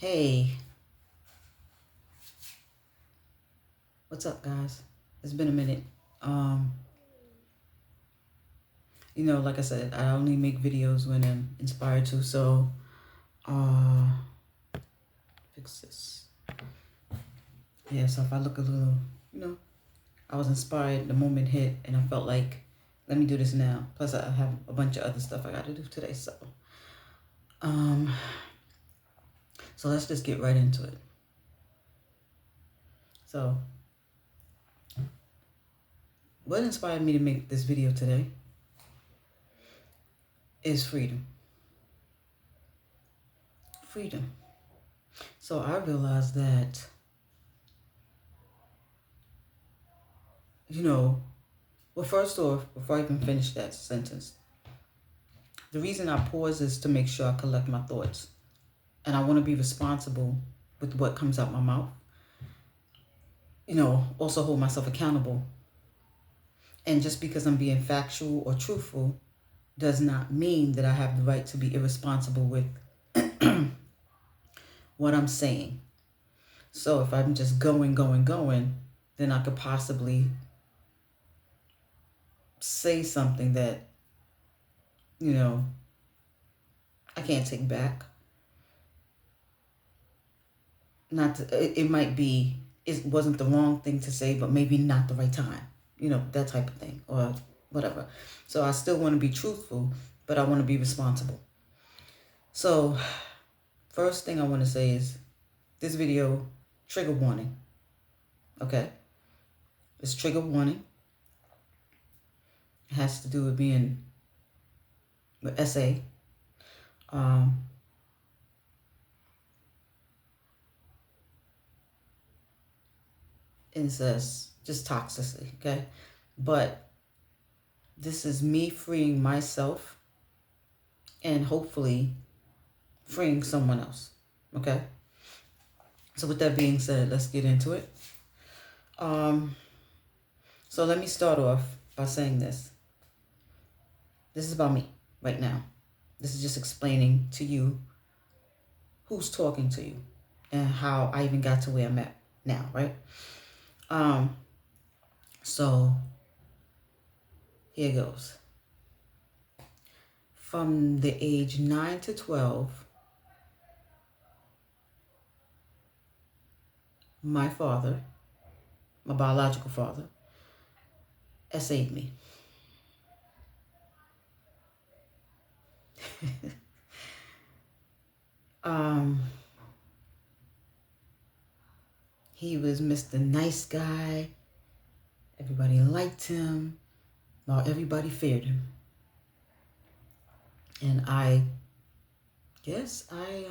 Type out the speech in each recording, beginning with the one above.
Hey, what's up, guys? It's been a minute. Um, like I said, I only make videos when I'm inspired to. So, uh, fix this. Yeah. So if I look a little, I was inspired. The moment hit, and I felt like, let me do this now. Plus, I have a bunch of other stuff I got to do today. Um, so let's just get right into it. So, what inspired me to make this video today is freedom. Freedom. So I realized that, well, first off, before I even finish that sentence, the reason I pause is to make sure I collect my thoughts. And I want to be responsible with what comes out my mouth. Also hold myself accountable. And just because I'm being factual or truthful does not mean that I have the right to be irresponsible with what I'm saying. So if I'm just going, then I could possibly say something that, I can't take back. It might be, it wasn't the wrong thing to say, but maybe not the right time, that type of thing, or whatever. So I still want to be truthful, but I want to be responsible. So first thing I want to say is this video, trigger warning. Okay? It's trigger warning. It has to do with being with SA. Incest, just toxicity, okay? But this is me freeing myself and hopefully freeing someone else, okay? So with that being said, let's get into it. So let me start off by saying this. This is about me right now. This is just explaining to you who's talking to you and how I even got to where I'm at now, right? So here goes. From the age 9 to 12, my father, my biological father, SA'd me. He was Mr. Nice Guy. Everybody liked him, while everybody feared him. And I guess I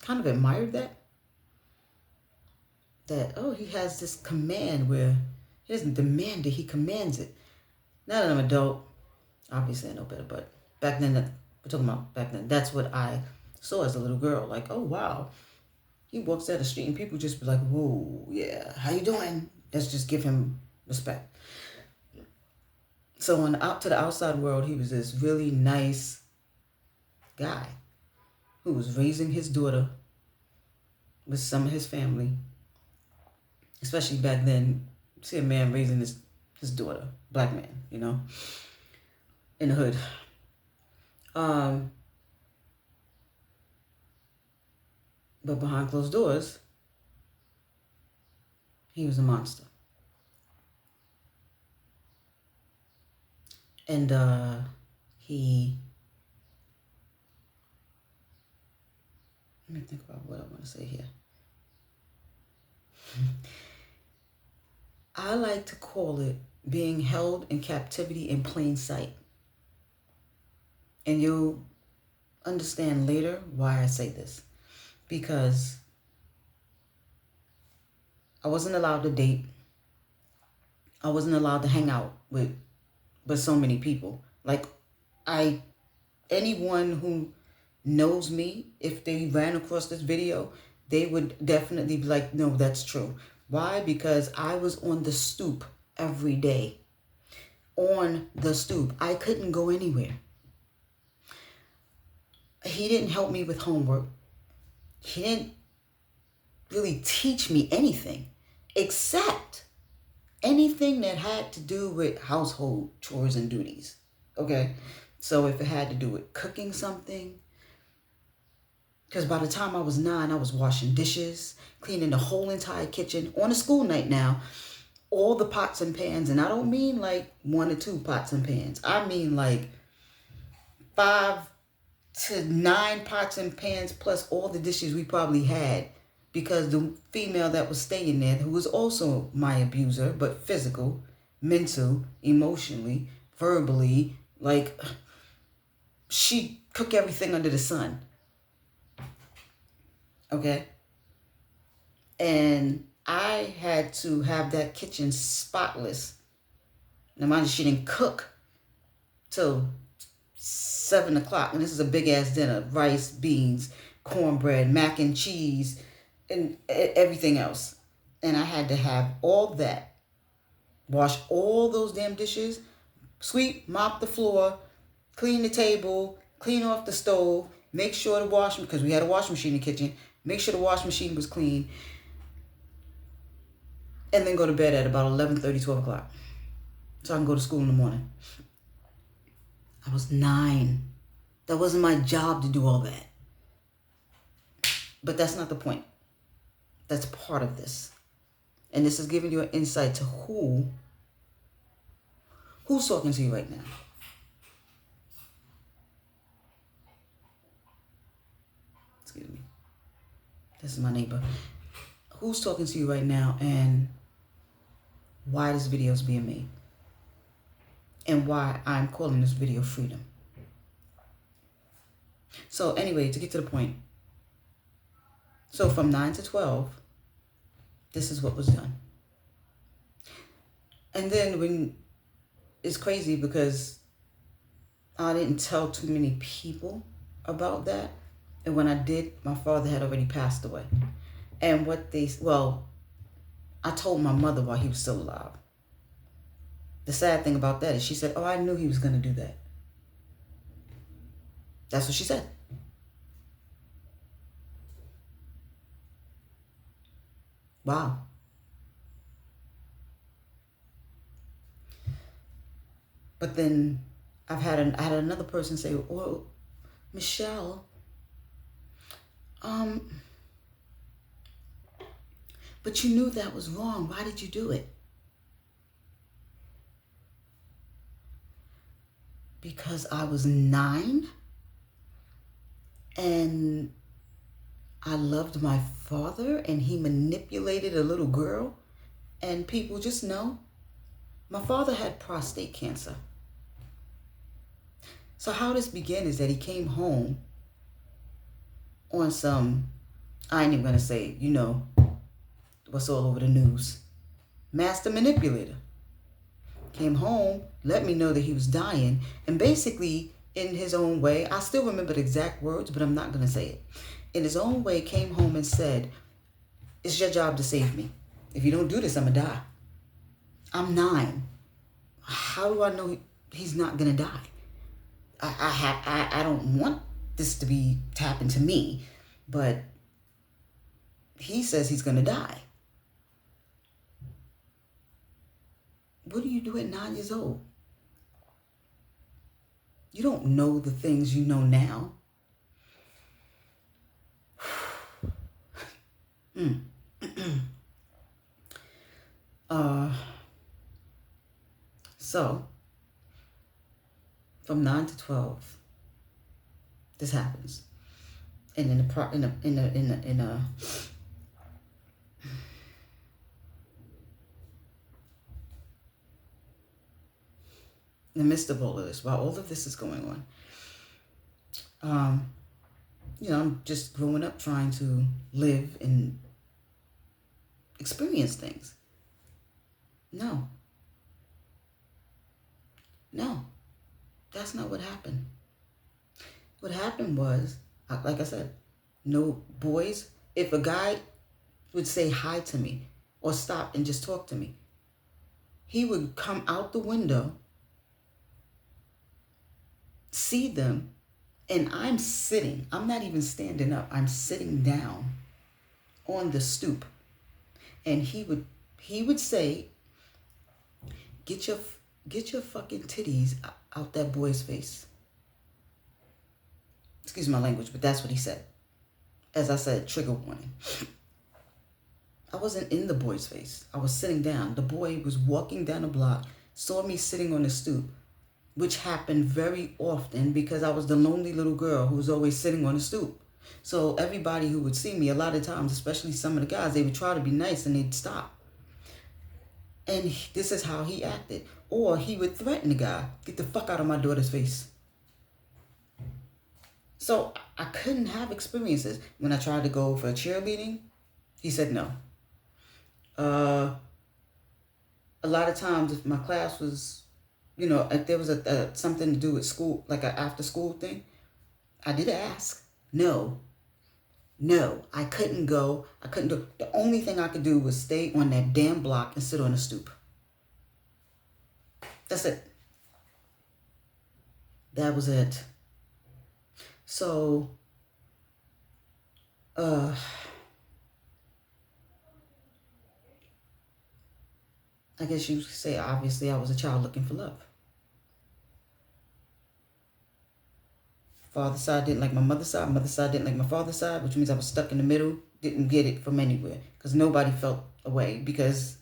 kind of admired that. Oh, he has this command where he doesn't demand it, he commands it. Now that I'm an adult, obviously I know better, but back then, we're talking about back then, that's what I saw as a little girl. Like, oh, wow. He walks down the street and people just be like, whoa, yeah, how you doing? Let's just give him respect. So out to the outside world, he was this really nice guy who was raising his daughter with some of his family. Especially back then, see a man raising his daughter, black man, in the hood. But behind closed doors, he was a monster. And he, let me think about what I want to say here. I like to call it being held in captivity in plain sight. And you'll understand later why I say this. Because I wasn't allowed to date. I wasn't allowed to hang out with so many people. Like, anyone who knows me, if they ran across this video, they would definitely be like, no, that's true. Why? Because I was on the stoop every day. On the stoop. I couldn't go anywhere. He didn't help me with homework. he didn't really teach me anything except anything that had to do with household chores and duties. Okay? So if it had to do with cooking something, because by the time I was 9, I was washing dishes, cleaning the whole entire kitchen on a school night now, all the pots and pans. And I don't mean like 1 or 2 pots and pans. I mean like 5 to 9 pots and pans plus all the dishes we probably had, because the female that was staying there, who was also my abuser, but physical, mental, emotionally, verbally, like, she cooked everything under the sun. Okay? And I had to have that kitchen spotless. Now, mind you, she didn't cook till 7 o'clock. And this is a big ass dinner: rice, beans, cornbread, mac and cheese, and everything else. And I had to have all that, wash all those damn dishes, sweep, mop the floor, clean the table, clean off the stove, make sure the washing, because we had a washing machine in the kitchen, make sure the washing machine was clean, and then go to bed at about 11:30, 12 o'clock, so I can go to school in the morning. I was 9. That wasn't my job to do all that. But that's not the point. That's part of this. And this is giving you an insight to who's talking to you right now. Excuse me. This is my neighbor. Who's talking to you right now, and why this video is being made, and why I'm calling this video Freedom. So anyway, to get to the point. So from 9 to 12, this is what was done. And then when, it's crazy because I didn't tell too many people about that. And when I did, my father had already passed away. And I told my mother while he was still alive. The sad thing about that is she said, "Oh, I knew he was going to do that." That's what she said. Wow. But then I had another person say, "Well, Michelle, but you knew that was wrong. Why did you do it?" Because I was 9 and I loved my father and he manipulated a little girl. And people just know, my father had prostate cancer. So how this began is that he came home on some, I ain't even gonna say, what's all over the news. Master manipulator. Came home, let me know that he was dying, and basically, in his own way, I still remember the exact words, but I'm not going to say it. In his own way, came home and said, "It's your job to save me. If you don't do this, I'm going to die." I'm 9. How do I know he's not going to die? I don't want this to happen to me, but he says he's going to die. What do you do at 9 years old? You don't know the things you know now. So, from 9 to 12, this happens, and in the midst of all of this, while all of this is going on, I'm just growing up trying to live and experience things. No, that's not what happened. What happened was, like I said, no boys. If a guy would say hi to me or stop and just talk to me, he would come out the window, see them, And I'm sitting. I'm not even standing up. I'm sitting down on the stoop. And he would say, get your fucking titties out that boy's face. Excuse my language, but that's what he said. As I said, trigger warning. I wasn't in the boy's face. I was sitting down. The boy was walking down the block, saw me sitting on the stoop, which happened very often because I was the lonely little girl who was always sitting on the stoop. So everybody who would see me, a lot of times, especially some of the guys, they would try to be nice and they'd stop. And this is how he acted. Or he would threaten the guy, get the fuck out of my daughter's face. So I couldn't have experiences. When I tried to go for a cheerleading, he said no. A lot of times if my class was, if there was something to do with school, like an after school thing, I did ask. No, I couldn't go. I couldn't do. The only thing I could do was stay on that damn block and sit on a stoop. That's it. That was it. So, I guess you could say, obviously, I was a child looking for love. Father's side didn't like my mother's side didn't like my father's side, which means I was stuck in the middle, didn't get it from anywhere, because nobody felt a way, because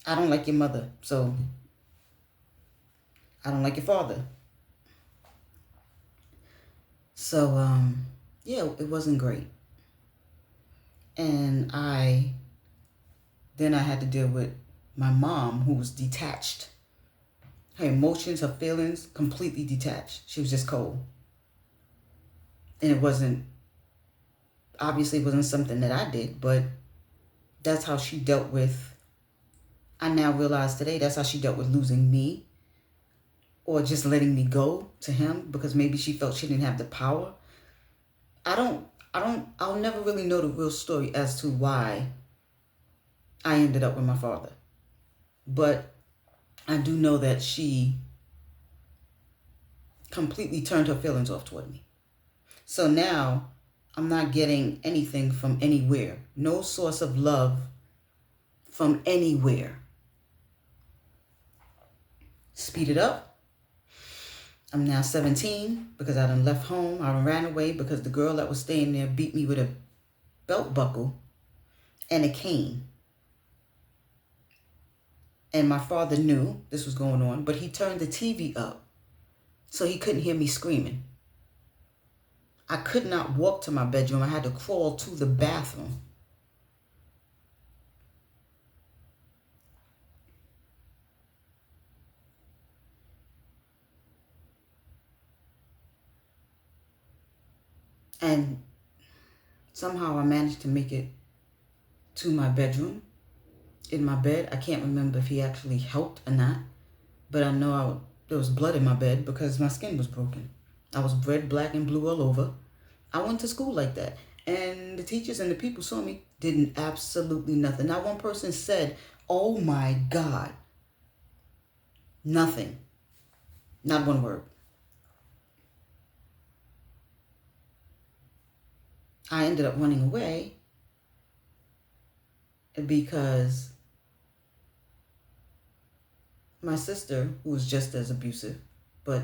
I don't like your mother, so I don't like your father. So, yeah, it wasn't great. And then I had to deal with my mom, who was detached. Her emotions, her feelings, completely detached. She was just cold. And it wasn't something that I did, but that's how she dealt with, I now realize today, that's how she dealt with losing me, or just letting me go to him, because maybe she felt she didn't have the power. I'll never really know the real story as to why I ended up with my father. But I do know that she completely turned her feelings off toward me. So now I'm not getting anything from anywhere. No source of love from anywhere. Speed it up. I'm now 17 because I done left home. I done ran away because the girl that was staying there beat me with a belt buckle and a cane. And my father knew this was going on, but he turned the TV up so he couldn't hear me screaming. I could not walk to my bedroom. I had to crawl to the bathroom. And somehow I managed to make it to my bedroom, in my bed. I can't remember if he actually helped or not, but I know there was blood in my bed because my skin was broken. I was red, black, and blue all over. I went to school like that. And the teachers and the people saw me, did absolutely nothing. Not one person said, oh my God. Nothing. Not one word. I ended up running away because my sister, who was just as abusive, but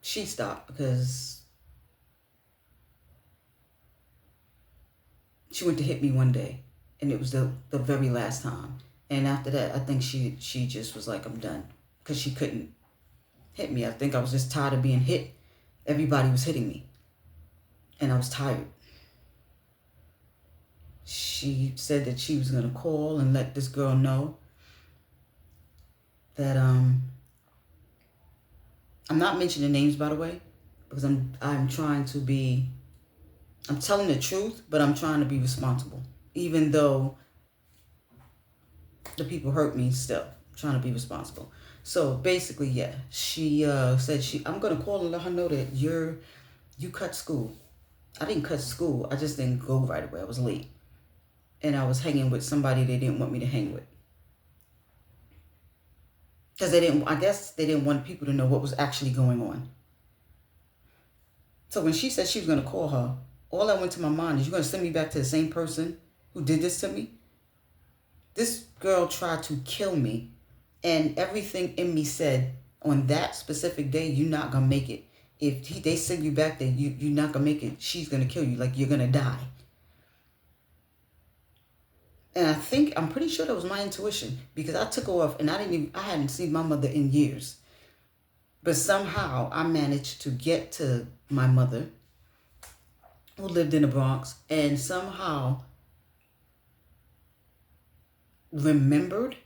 she stopped because she went to hit me one day, and it was the very last time. And after that, I think she just was like, I'm done, because she couldn't hit me. I think I was just tired of being hit. Everybody was hitting me, and I was tired. She said that she was going to call and let this girl know that I'm not mentioning names, by the way, because I'm trying to be, I'm telling the truth, but I'm trying to be responsible. Even though the people hurt me, still I'm trying to be responsible. So basically, yeah, she said I'm going to call and let her know that you cut school. I didn't cut school. I just didn't go right away. I was late. And I was hanging with somebody they didn't want me to hang with. Because I guess they didn't want people to know what was actually going on. So when she said she was going to call her, all that went to my mind is, you're going to send me back to the same person who did this to me? This girl tried to kill me, and everything in me said, on that specific day, you're not going to make it. If they send you back there, you're not going to make it. She's going to kill you. Like, you're going to die. And I'm pretty sure that was my intuition, because I took her off and I hadn't seen my mother in years. But somehow I managed to get to my mother, who lived in the Bronx, and somehow remembered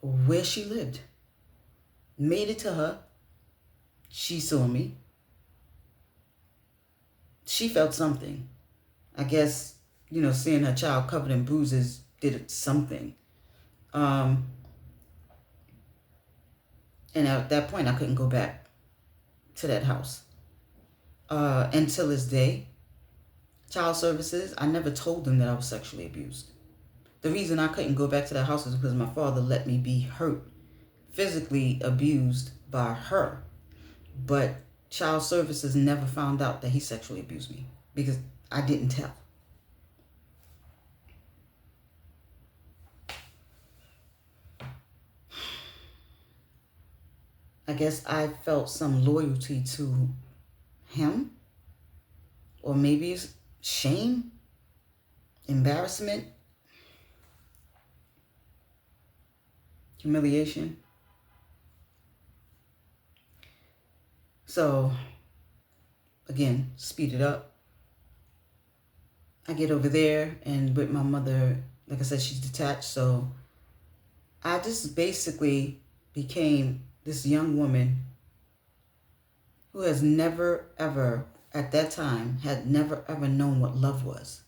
where she lived. Made it to her. She saw me. She felt something. I guess, seeing her child covered in bruises did something. And at that point, I couldn't go back to that house. Until this day, child services, I never told them that I was sexually abused. The reason I couldn't go back to that house is because my father let me be hurt, physically abused by her. But child services never found out that he sexually abused me, because I didn't tell. I guess I felt some loyalty to him, or maybe it's shame, embarrassment, humiliation. So, again, speed it up. I get over there, and with my mother, like I said, she's detached. So I just basically became this young woman who has never, ever, at that time, had never, ever known what love was.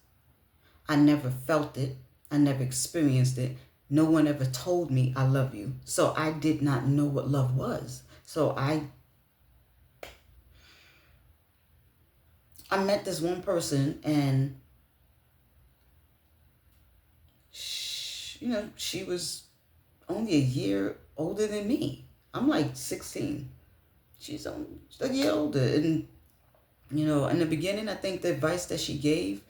I never felt it. I never experienced it. No one ever told me I love you. So I did not know what love was. So I met this one person, and she was only a year older than me. I'm like 16. She's a year older. And, in the beginning, I think the advice that she gave,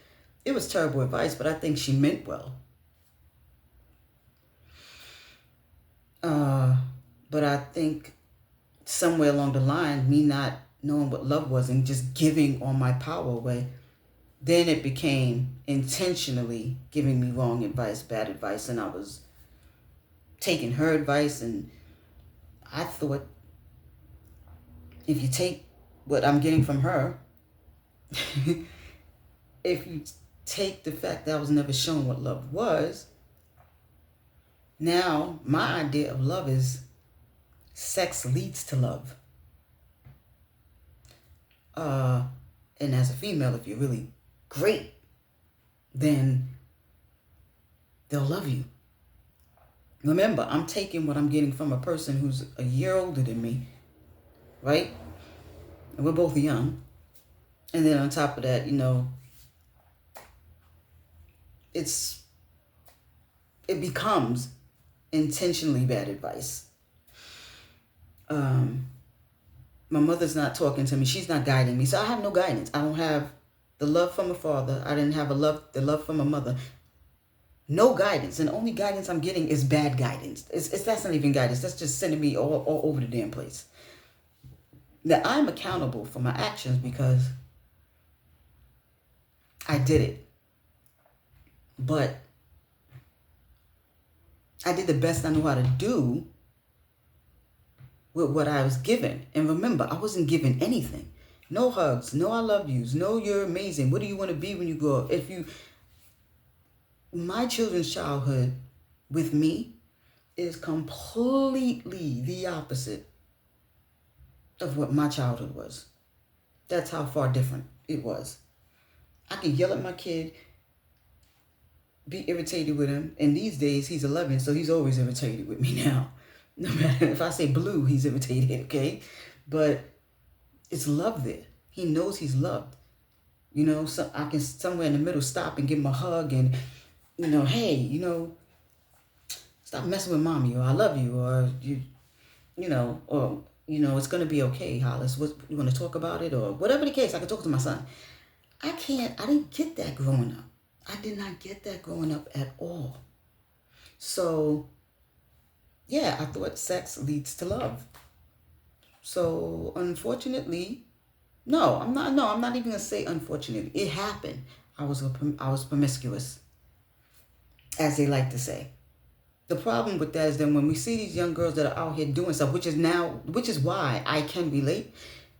it was terrible advice, but I think she meant well. But I think somewhere along the line, me not knowing what love was and just giving all my power away, then it became intentionally giving me wrong advice, bad advice, and I was taking her advice. And I thought, if you take what I'm getting from her, if you take the fact that I was never shown what love was, now my idea of love is sex leads to love. And as a female, if you're really great, then they'll love you. Remember, I'm taking what I'm getting from a person who's a year older than me, right? And we're both young. And then on top of that, it becomes intentionally bad advice. My mother's not talking to me. She's not guiding me. So I have no guidance. I don't have the love from a father. I didn't have the love from a mother. No guidance. And the only guidance I'm getting is bad guidance. That's not even guidance. That's just sending me all over the damn place. Now, I'm accountable for my actions because I did it. But I did the best I knew how to do with what I was given. And remember, I wasn't given anything. No hugs, no I love yous, no you're amazing. What do you want to be when you grow up? My children's childhood with me is completely the opposite of what my childhood was. That's how far different it was. I can yell at my kid, be irritated with him. And these days, he's 11, so he's always irritated with me now. No matter if I say blue, he's irritated, okay? But it's love there. He knows he's loved. So I can somewhere in the middle stop and give him a hug and, hey, stop messing with mommy, or I love you, or or it's going to be okay, Hollis. What, you want to talk about it or whatever the case? I can talk to my son. I didn't get that growing up. I did not get that growing up at all. So, yeah, I thought sex leads to love. So, unfortunately, I'm not even going to say unfortunately. It happened. I was promiscuous, as they like to say. The problem with that is then when we see these young girls that are out here doing stuff, which is why I can relate,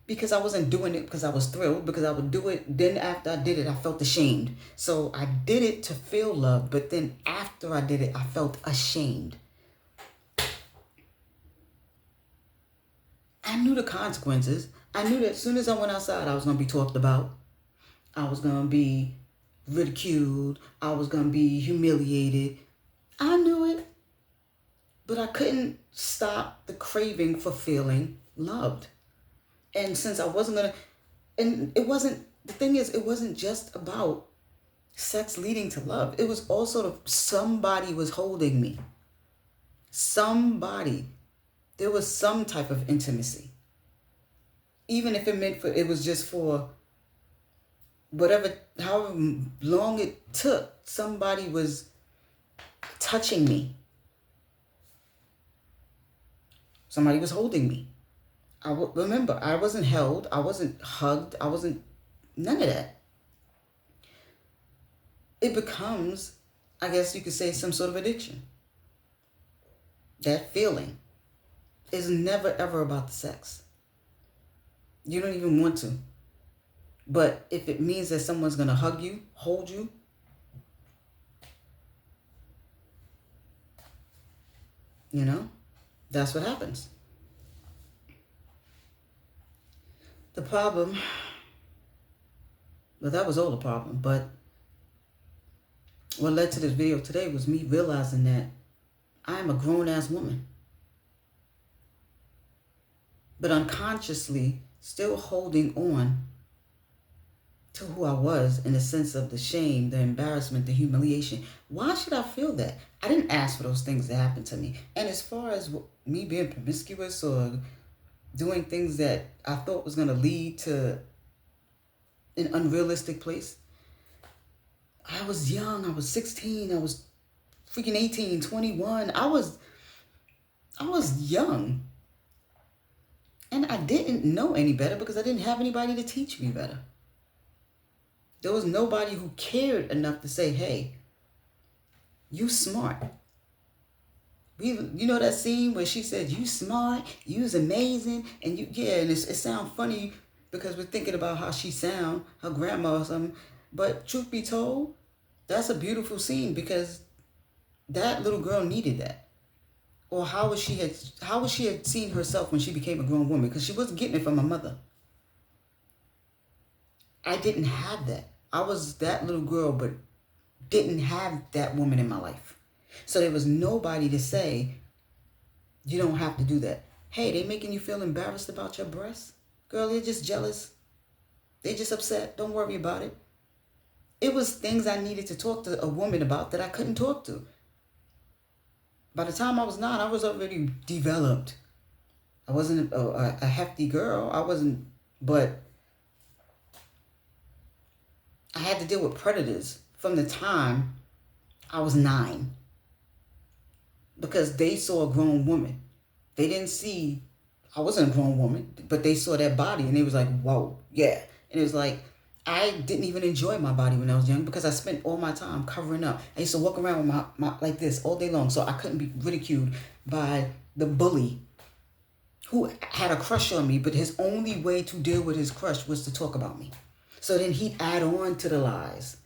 because I wasn't doing it because I was thrilled, because I would do it. Then after I did it, I felt ashamed. So I did it to feel love, but then after I did it, I felt ashamed. I knew the consequences. I knew that as soon as I went outside, I was going to be talked about. I was going to be ridiculed. I was going to be humiliated. I knew it. But I couldn't stop the craving for feeling loved. And since I wasn't going to, and it wasn't, the thing is, it wasn't just about sex leading to love. It was also somebody was holding me. Somebody. There was some type of intimacy. Even if it was just for however long it took, somebody was touching me. Somebody was holding me. Remember, I wasn't held. I wasn't hugged. I wasn't, none of that. It becomes, I guess you could say, some sort of addiction. That feeling is never, ever about the sex. You don't even want to. But if it means that someone's going to hug you, hold you, that's what happens. The problem, well, that was all the problem, but what led to this video today was me realizing that I am a grown-ass woman, but unconsciously still holding on to who I was in the sense of the shame, the embarrassment, the humiliation. Why should I feel that? I didn't ask for those things to happen to me. And as far as me being promiscuous or doing things that I thought was going to lead to an unrealistic place, I was young. I was 16. I was freaking 18, 21. I was young. And I didn't know any better because I didn't have anybody to teach me better. There was nobody who cared enough to say, hey, you smart. You know that scene where she said, you smart, you's amazing, and it sounds funny because we're thinking about how she sound, her grandma or something. But truth be told, that's a beautiful scene because that little girl needed that. Or how would she had seen herself when she became a grown woman? Because she wasn't getting it from her mother. I didn't have that. I was that little girl, but didn't have that woman in my life. So there was nobody to say, you don't have to do that. Hey, they making you feel embarrassed about your breasts? Girl, they're just jealous. They're just upset. Don't worry about it. It was things I needed to talk to a woman about that I couldn't talk to. By the time I was 9, I was already developed. I wasn't a hefty girl. I wasn't, but I had to deal with predators from the time I was 9 because they saw a grown woman. They didn't see, I wasn't a grown woman, but they saw that body and they was like, whoa, yeah. And it was like, I didn't even enjoy my body when I was young because I spent all my time covering up. I used to walk around with my like this all day long so I couldn't be ridiculed by the bully who had a crush on me, but his only way to deal with his crush was to talk about me. So then he'd add on to the lies.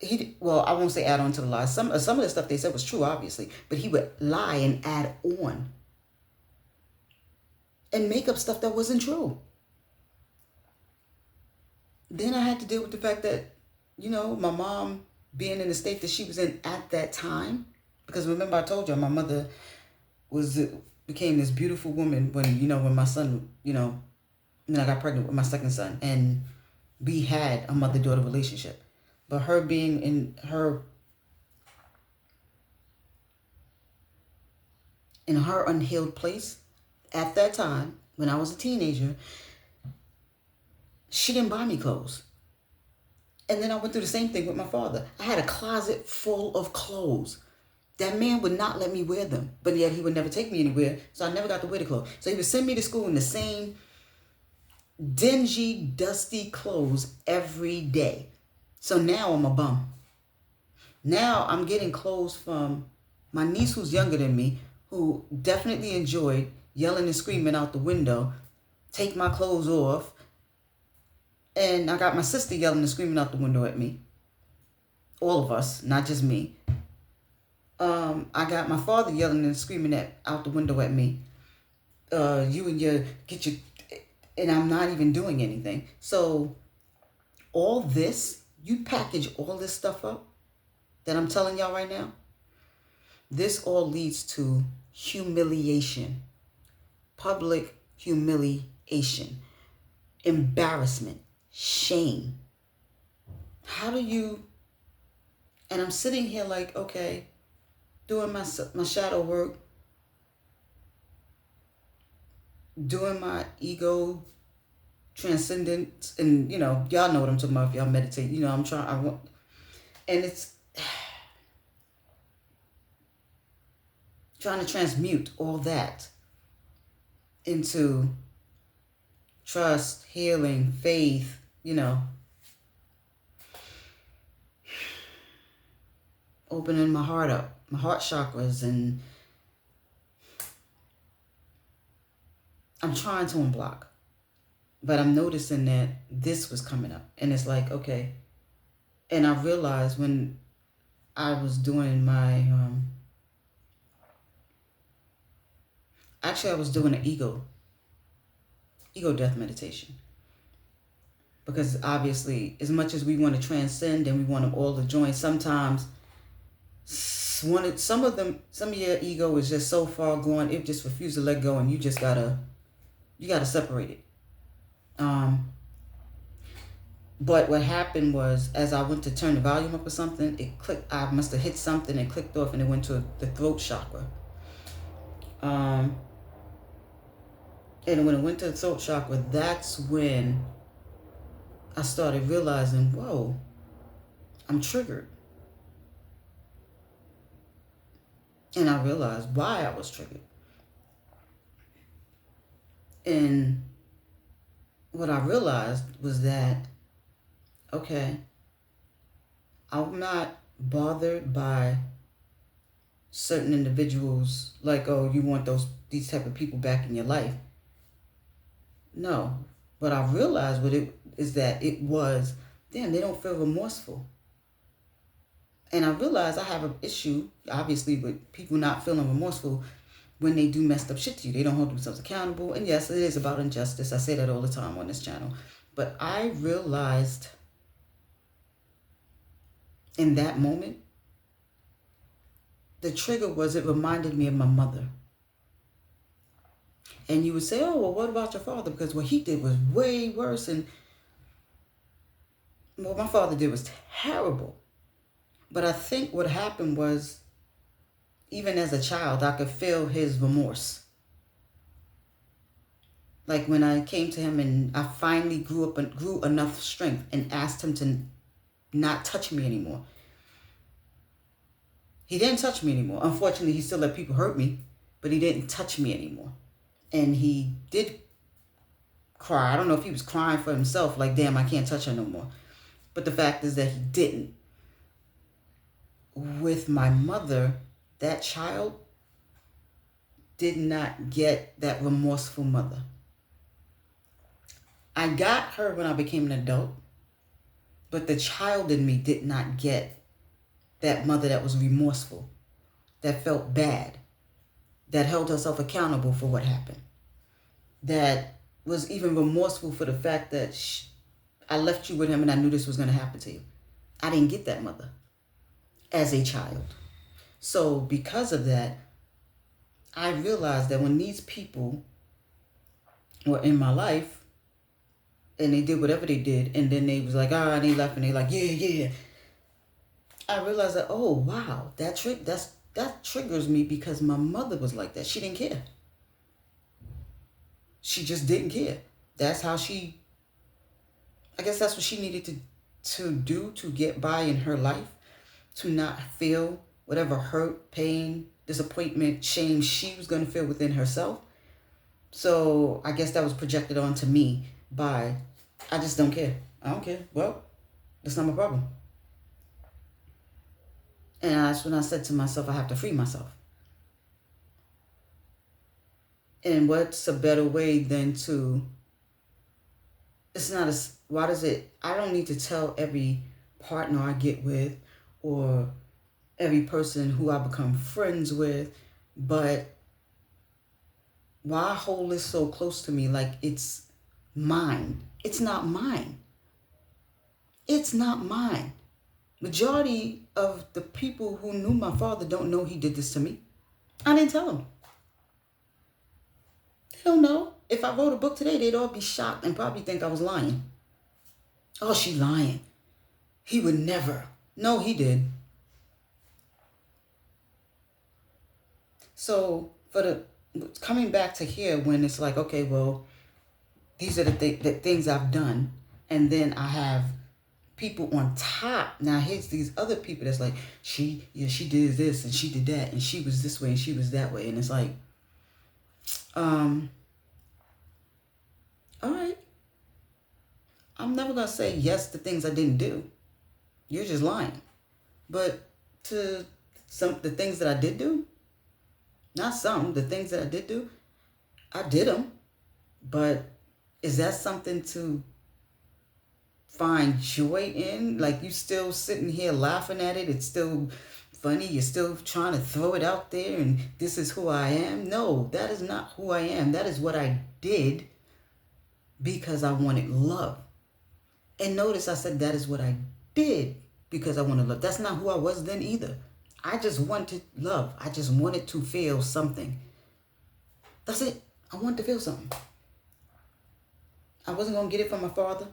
I won't say add on to the lies. Some of the stuff they said was true, obviously, but he would lie and add on and make up stuff that wasn't true. Then I had to deal with the fact that, my mom being in the state that she was in at that time, because remember I told you my mother became this beautiful woman when my son, then I got pregnant with my second son, and we had a mother-daughter relationship. But her being in her unhealed place at that time, when I was a teenager, she didn't buy me clothes. And then I went through the same thing with my father. I had a closet full of clothes. That man would not let me wear them, but yet he would never take me anywhere, so I never got to wear the clothes. So he would send me to school in the same dingy, dusty clothes every day. So now I'm a bum. Now I'm getting clothes from my niece who's younger than me, who definitely enjoyed yelling and screaming out the window, take my clothes off. And I got my sister yelling and screaming out the window at me. All of us, not just me. I got my father yelling and screaming out the window at me. And I'm not even doing anything. So all this, you package all this stuff up that I'm telling y'all right now, this all leads to humiliation, public humiliation, embarrassment, shame. How do you, and I'm sitting here like, okay, doing my shadow work, doing my ego transcendence, and y'all know what I'm talking about if y'all meditate. And it's trying to transmute all that into trust, healing, faith, opening my heart up, my heart chakras, and I'm trying to unblock. But I'm noticing that this was coming up. And it's like, okay. And I realized when I was doing my, I was doing an ego death meditation. Because obviously, as much as we want to transcend and we want them all to join, sometimes some of your ego is just so far gone, it just refuses to let go, and you just gotta separate it. But what happened was, as I went to turn the volume up or something, it clicked. I must have hit something and clicked off, and it went to the throat chakra. And when it went to the throat chakra, that's when I started realizing, whoa, I'm triggered. And I realized why I was triggered. And what I realized was that, okay, I'm not bothered by certain individuals, like, oh, you want these type of people back in your life. No. But I realized it was, damn, they don't feel remorseful. And I realized I have an issue, obviously, with people not feeling remorseful when they do messed up shit to you. They don't hold themselves accountable. And yes, it is about injustice. I say that all the time on this channel. But I realized in that moment, the trigger was, it reminded me of my mother. And you would say, oh, well, what about your father? Because what he did was way worse. And what my father did was terrible. But I think what happened was, even as a child, I could feel his remorse. Like when I came to him and I finally grew enough strength and asked him to not touch me anymore. He didn't touch me anymore. Unfortunately, he still let people hurt me, but he didn't touch me anymore. And he did cry. I don't know if he was crying for himself, like, damn, I can't touch her no more. But the fact is that he didn't. With my mother, that child did not get that remorseful mother. I got her when I became an adult, but the child in me did not get that mother that was remorseful, that felt bad, that held herself accountable for what happened, that was even remorseful for the fact that I left you with him and I knew this was going to happen to you. I didn't get that mother as a child. So because of that, I realized that when these people were in my life and they did whatever they did, and then they was like, and they left, and they like, yeah. I realized that, oh, wow, that triggers me because my mother was like that. She didn't care. She just didn't care. That's how I guess that's what she needed to do to get by in her life, to not feel whatever hurt, pain, disappointment, shame she was going to feel within herself. So I guess that was projected onto me by, I just don't care. I don't care. Well, that's not my problem. And that's when I said to myself, I have to free myself. And what's a better way than to, it's not as, why does it, I don't need to tell every partner I get with or every person who I become friends with, but why hold this so close to me like it's mine? It's not mine. It's not mine. Majority of the people who knew my father don't know he did this to me. I didn't tell them. They don't know. If I wrote a book today, they'd all be shocked and probably think I was lying. Oh, she lying. He would never. No, he did. So coming back to here, when it's like, okay, well, these are the things I've done, and then I have people on top. Now here's these other people that's like, she did this and she did that and she was this way and she was that way, and it's like, all right, I'm never gonna say yes to things I didn't do. You're just lying. But to the things that I did do, the things that I did do, I did them. But is that something to find joy in? Like, you still sitting here laughing at it? It's still funny? You're still trying to throw it out there and this is who I am? No, that is not who I am. That is what I did because I wanted love. And notice I said that is what I did because I wanted love. That's not who I was then either. I just wanted love. I just wanted to feel something. That's it. I wanted to feel something. I wasn't going to get it from my father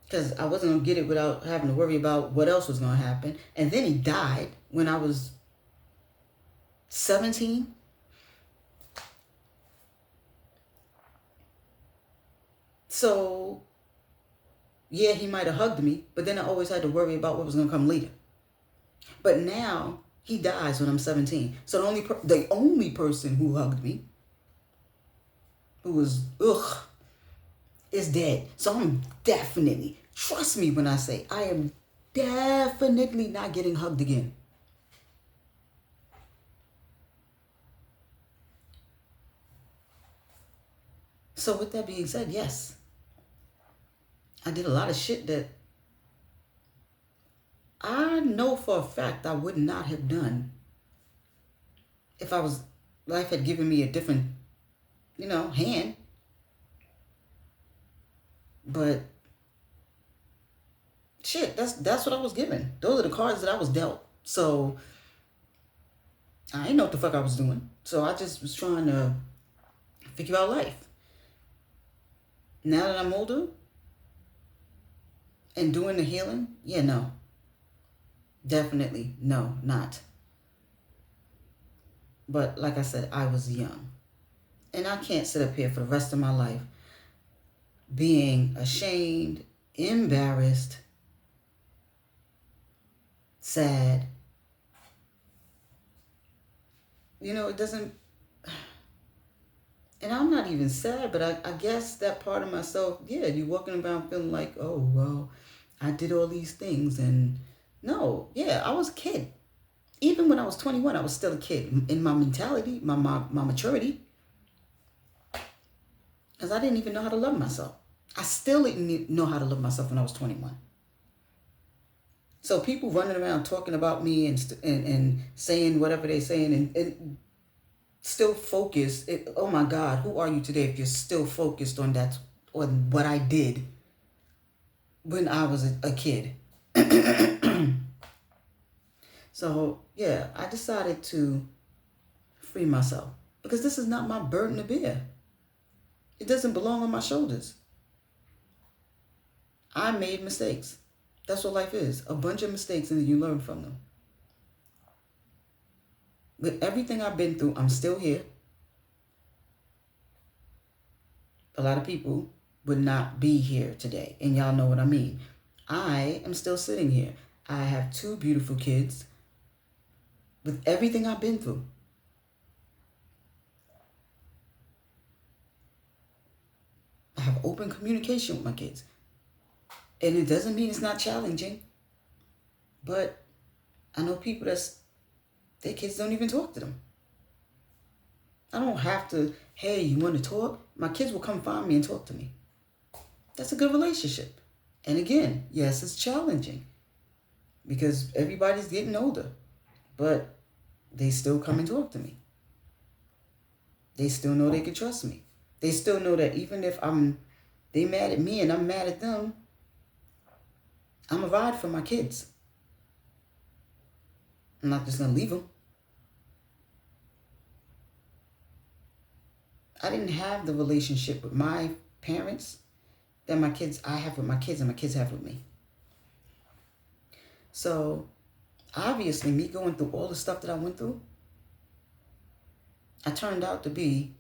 because I wasn't going to get it without having to worry about what else was going to happen. And then he died when I was 17. So, yeah, he might have hugged me, but then I always had to worry about what was going to come later. But now he dies when I'm 17. So the only person who hugged me, who was is dead. So I'm definitely, trust me when I say, I am definitely not getting hugged again. So with that being said, yes, I did a lot of shit that I know for a fact I would not have done if life had given me a different, hand. But shit, that's what I was given. Those are the cards that I was dealt. So I didn't know what the fuck I was doing. So I just was trying to figure out life. Now that I'm older and doing the healing, yeah, no. Definitely, no, not. But like I said, I was young. And I can't sit up here for the rest of my life being ashamed, embarrassed, sad. It doesn't... And I'm not even sad, but I guess that part of myself, yeah, you're walking around feeling like, oh, well, I did all these things. And no, yeah, I was a kid. Even when I was 21, I was still a kid in my mentality, my maturity. Because I didn't even know how to love myself. I still didn't know how to love myself when I was 21. So people running around talking about me and saying whatever they're saying and still focused. Oh my God, who are you today if you're still focused on that, on what I did when I was a kid? So yeah, I decided to free myself because this is not my burden to bear. It doesn't belong on my shoulders. I made mistakes. That's what life is. A bunch of mistakes, and then you learn from them. With everything I've been through, I'm still here. a lot of people would not be here today. And y'all know what I mean. I am still sitting here. I have 2 beautiful kids with everything I've been through. I have open communication with my kids. And it doesn't mean it's not challenging. But I know people their kids don't even talk to them. I don't have to, hey, you want to talk? My kids will come find me and talk to me. That's a good relationship. And again, yes, it's challenging because everybody's getting older, but they still come and talk to me. They still know they can trust me. They still know that even if they mad at me and I'm mad at them, I'm going to ride for my kids. I'm not just going to leave them. I didn't have the relationship with my parents that I have with my kids and my kids have with me. So obviously me going through all the stuff that I went through, I turned out to be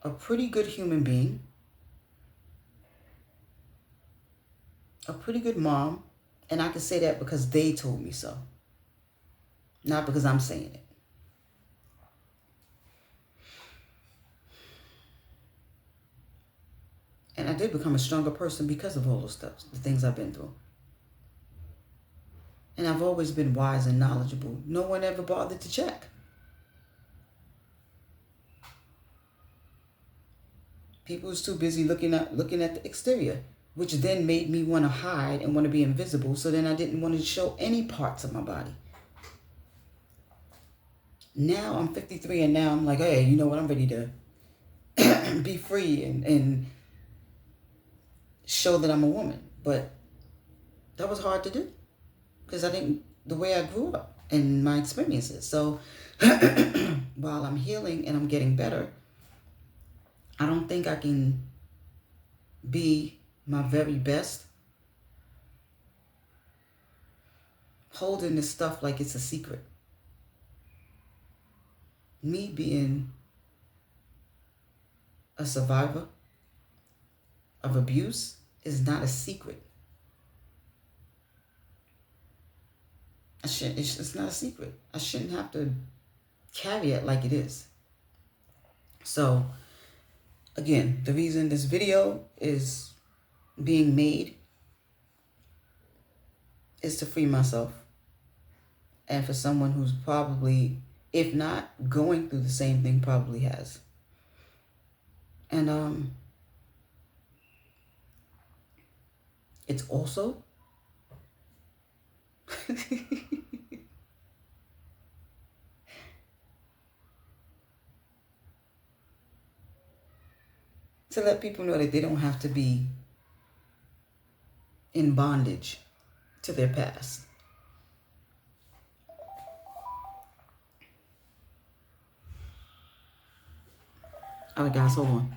a pretty good human being, a pretty good mom, and I can say that because they told me so, not because I'm saying it. And I did become a stronger person because of all those stuff, the things I've been through. And I've always been wise and knowledgeable. No one ever bothered to check. People was too busy looking at the exterior, which then made me want to hide and want to be invisible. So then I didn't want to show any parts of my body. Now I'm 53 and now I'm like, hey, you know what? I'm ready to be free and show that I'm a woman. But that was hard to do because the way I grew up and my experiences. So while I'm healing and I'm getting better, I don't think I can be my very best holding this stuff like it's a secret. Me being a survivor of abuse is not a secret. It's not a secret. I shouldn't have to carry it like it is. So, again, the reason this video is being made is to free myself. And for someone who's probably, if not going through the same thing, probably has. And it's also to let people know that they don't have to be in bondage to their past. All right, guys, hold on.